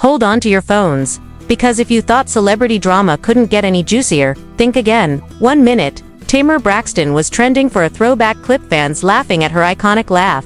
hold on to your phones. Because if you thought celebrity drama couldn't get any juicier, think again. 1 minute, Tamar Braxton was trending for a throwback clip, fans laughing at her iconic laugh,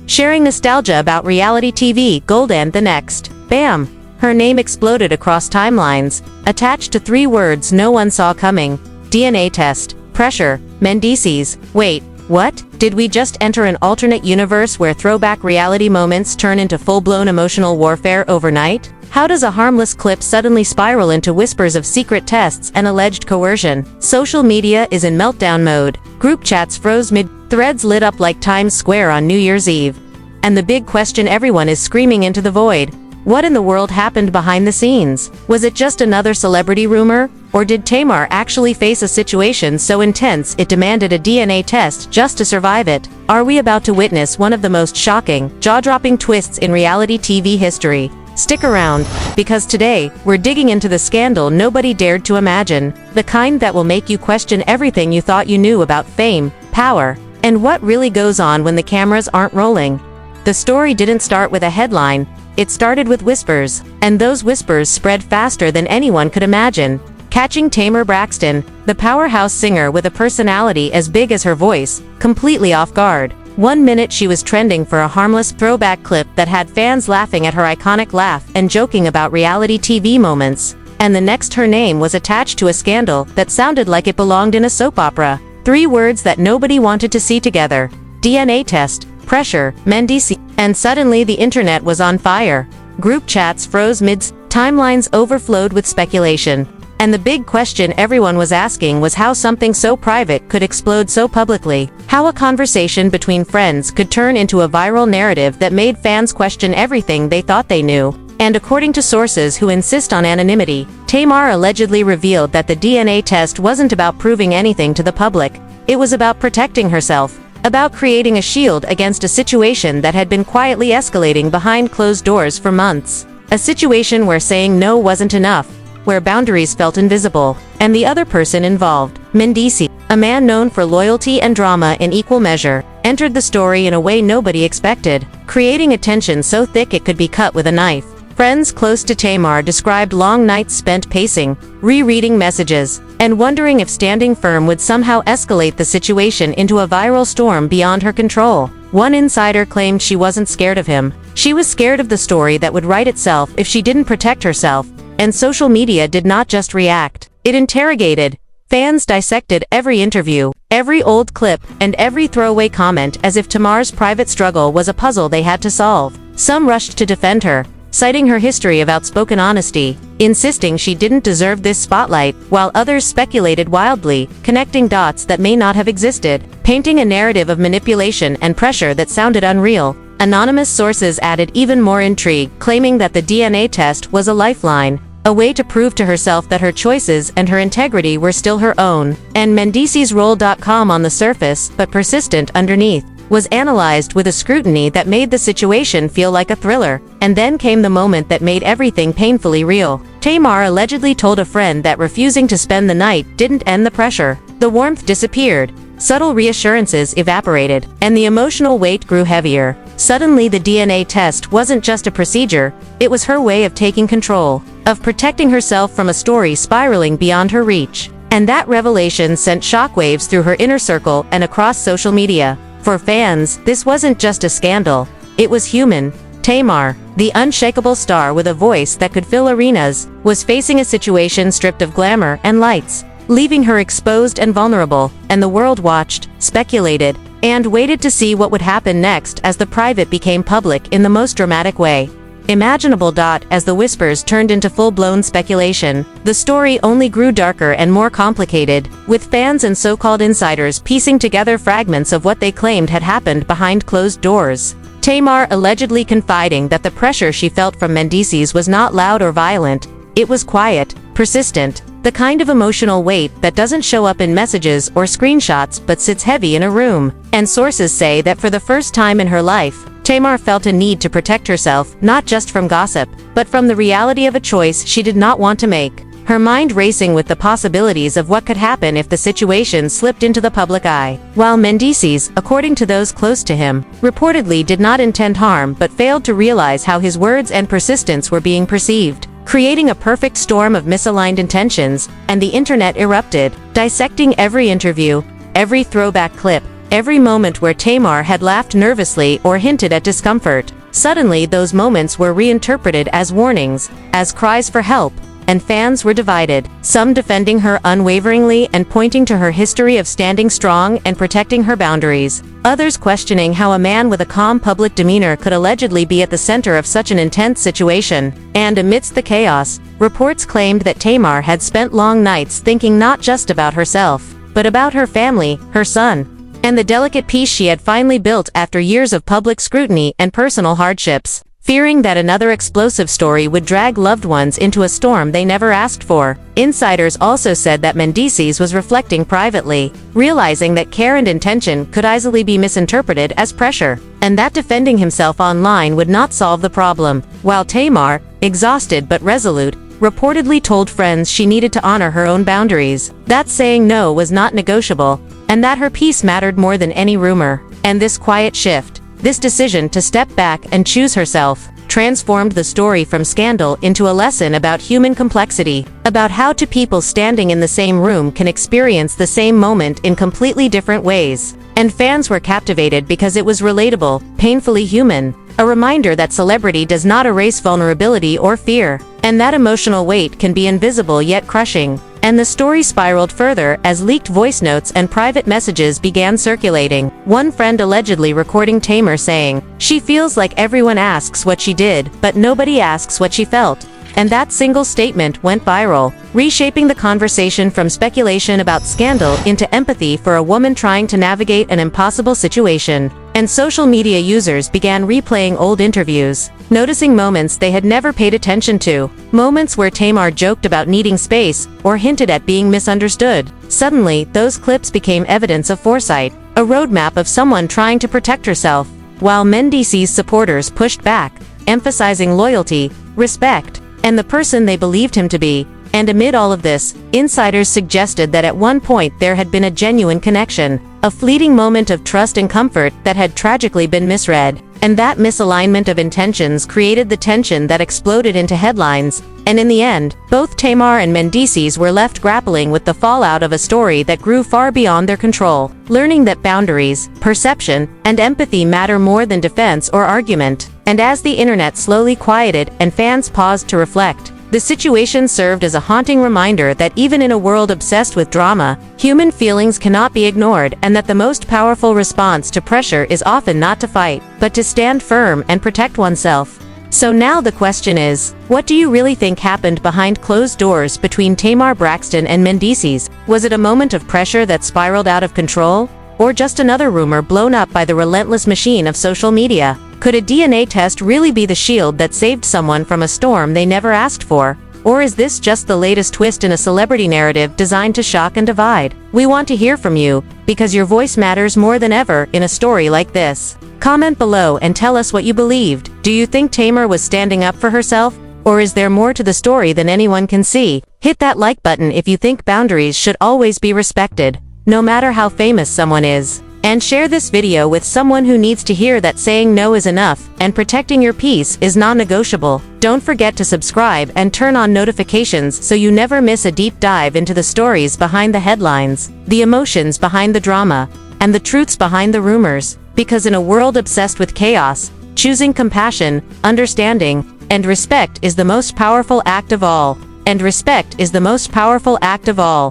sharing nostalgia about reality TV gold, and the next, bam! Her name exploded across timelines, attached to 3 words no one saw coming: DNA test, pressure, Mendeecees. Wait, what? Did we just enter an alternate universe where throwback reality moments turn into full-blown emotional warfare overnight? How does a harmless clip suddenly spiral into whispers of secret tests and alleged coercion? Social media is in meltdown mode. Group chats froze mid, threads lit up like Times Square on New Year's Eve. And the big question everyone is screaming into the void: what in the world happened behind the scenes? Was it just another celebrity rumor? Or did Tamar actually face a situation so intense it demanded a DNA test just to survive it? Are we about to witness one of the most shocking, jaw-dropping twists in reality TV history? Stick around, because today, we're digging into the scandal nobody dared to imagine, the kind that will make you question everything you thought you knew about fame, power, and what really goes on when the cameras aren't rolling. The story didn't start with a headline, it started with whispers, and those whispers spread faster than anyone could imagine, catching Tamar Braxton, the powerhouse singer with a personality as big as her voice, completely off guard. 1 minute she was trending for a harmless throwback clip that had fans laughing at her iconic laugh and joking about reality TV moments, and the next her name was attached to a scandal that sounded like it belonged in a soap opera. 3 words that nobody wanted to see together: DNA test, pressure, Mendeecees. And suddenly the internet was on fire. Group chats froze mid, timelines overflowed with speculation. And the big question everyone was asking was how something so private could explode so publicly. How a conversation between friends could turn into a viral narrative that made fans question everything they thought they knew. And according to sources who insist on anonymity, Tamar allegedly revealed that the DNA test wasn't about proving anything to the public. It was about protecting herself, about creating a shield against a situation that had been quietly escalating behind closed doors for months. A situation where saying no wasn't enough, where boundaries felt invisible, and the other person involved, Mendeecees, a man known for loyalty and drama in equal measure, entered the story in a way nobody expected, creating a tension so thick it could be cut with a knife. Friends close to Tamar described long nights spent pacing, rereading messages, and wondering if standing firm would somehow escalate the situation into a viral storm beyond her control. One insider claimed she wasn't scared of him. She was scared of the story that would write itself if she didn't protect herself. And social media did not just react, it interrogated. Fans dissected every interview, every old clip, and every throwaway comment as if Tamar's private struggle was a puzzle they had to solve. Some rushed to defend her, citing her history of outspoken honesty, insisting she didn't deserve this spotlight, while others speculated wildly, connecting dots that may not have existed, painting a narrative of manipulation and pressure that sounded unreal. Anonymous sources added even more intrigue, claiming that the DNA test was a lifeline, a way to prove to herself that her choices and her integrity were still her own. And Mendeecees' role.com, on the surface, but persistent underneath, was analyzed with a scrutiny that made the situation feel like a thriller. And then came the moment that made everything painfully real. Tamar allegedly told a friend that refusing to spend the night didn't end the pressure. The warmth disappeared, subtle reassurances evaporated, and the emotional weight grew heavier. Suddenly the DNA test wasn't just a procedure, it was her way of taking control, of protecting herself from a story spiraling beyond her reach. And that revelation sent shockwaves through her inner circle and across social media. For fans, this wasn't just a scandal, it was human. Tamar, the unshakable star with a voice that could fill arenas, was facing a situation stripped of glamour and lights, leaving her exposed and vulnerable, and the world watched, speculated, and waited to see what would happen next as the private became public in the most dramatic way imaginable. As the whispers turned into full-blown speculation, the story only grew darker and more complicated, with fans and so-called insiders piecing together fragments of what they claimed had happened behind closed doors. Tamar allegedly confiding that the pressure she felt from Mendeecees was not loud or violent, it was quiet, persistent, the kind of emotional weight that doesn't show up in messages or screenshots but sits heavy in a room. And sources say that for the first time in her life, Tamar felt a need to protect herself, not just from gossip, but from the reality of a choice she did not want to make. her mind racing with the possibilities of what could happen if the situation slipped into the public eye. While Mendeecees, according to those close to him, reportedly did not intend harm but failed to realize how his words and persistence were being perceived, creating a perfect storm of misaligned intentions, and the internet erupted, dissecting every interview, every throwback clip, every moment where Tamar had laughed nervously or hinted at discomfort. Suddenly those moments were reinterpreted as warnings, as cries for help, and fans were divided, some defending her unwaveringly and pointing to her history of standing strong and protecting her boundaries, others questioning how a man with a calm public demeanor could allegedly be at the center of such an intense situation. And amidst the chaos, reports claimed that Tamar had spent long nights thinking not just about herself, but about her family, her son, and the delicate peace she had finally built after years of public scrutiny and personal hardships. Fearing that another explosive story would drag loved ones into a storm they never asked for, insiders also said that Mendeecees was reflecting privately, realizing that care and intention could easily be misinterpreted as pressure, and that defending himself online would not solve the problem, while Tamar, exhausted but resolute, reportedly told friends she needed to honor her own boundaries, that saying no was not negotiable, and that her peace mattered more than any rumor. And this quiet shift, this decision to step back and choose herself, transformed the story from scandal into a lesson about human complexity, about how two people standing in the same room can experience the same moment in completely different ways. And fans were captivated because it was relatable, painfully human, a reminder that celebrity does not erase vulnerability or fear, and that emotional weight can be invisible yet crushing. And the story spiraled further as leaked voice notes and private messages began circulating, one friend allegedly recording Tamar saying, "She feels like everyone asks what she did, but nobody asks what she felt." And that single statement went viral, reshaping the conversation from speculation about scandal into empathy for a woman trying to navigate an impossible situation. And social media users began replaying old interviews, noticing moments they had never paid attention to, moments where Tamar joked about needing space or hinted at being misunderstood. Suddenly, those clips became evidence of foresight, a roadmap of someone trying to protect herself, while Mendeecees supporters pushed back, emphasizing loyalty, respect, and the person they believed him to be. And amid all of this, insiders suggested that at one point there had been a genuine connection, a fleeting moment of trust and comfort that had tragically been misread. And that misalignment of intentions created the tension that exploded into headlines. And in the end, both Tamar and Mendeecees were left grappling with the fallout of a story that grew far beyond their control, learning that boundaries, perception, and empathy matter more than defense or argument. And as the internet slowly quieted and fans paused to reflect, the situation served as a haunting reminder that even in a world obsessed with drama, human feelings cannot be ignored, and that the most powerful response to pressure is often not to fight, but to stand firm and protect oneself. So now the question is, what do you really think happened behind closed doors between Tamar Braxton and Mendeecees? Was it a moment of pressure that spiraled out of control? Or just another rumor blown up by the relentless machine of social media? Could a DNA test really be the shield that saved someone from a storm they never asked for? Or is this just the latest twist in a celebrity narrative designed to shock and divide? We want to hear from you, because your voice matters more than ever in a story like this. Comment below and tell us what you believed. Do you think Tamar was standing up for herself? Or is there more to the story than anyone can see? Hit that like button if you think boundaries should always be respected, no matter how famous someone is. And share this video with someone who needs to hear that saying no is enough, and protecting your peace is non-negotiable. Don't forget to subscribe and turn on notifications so you never miss a deep dive into the stories behind the headlines, the emotions behind the drama, and the truths behind the rumors. Because in a world obsessed with chaos, choosing compassion, understanding, and respect is the most powerful act of all. And respect is the most powerful act of all.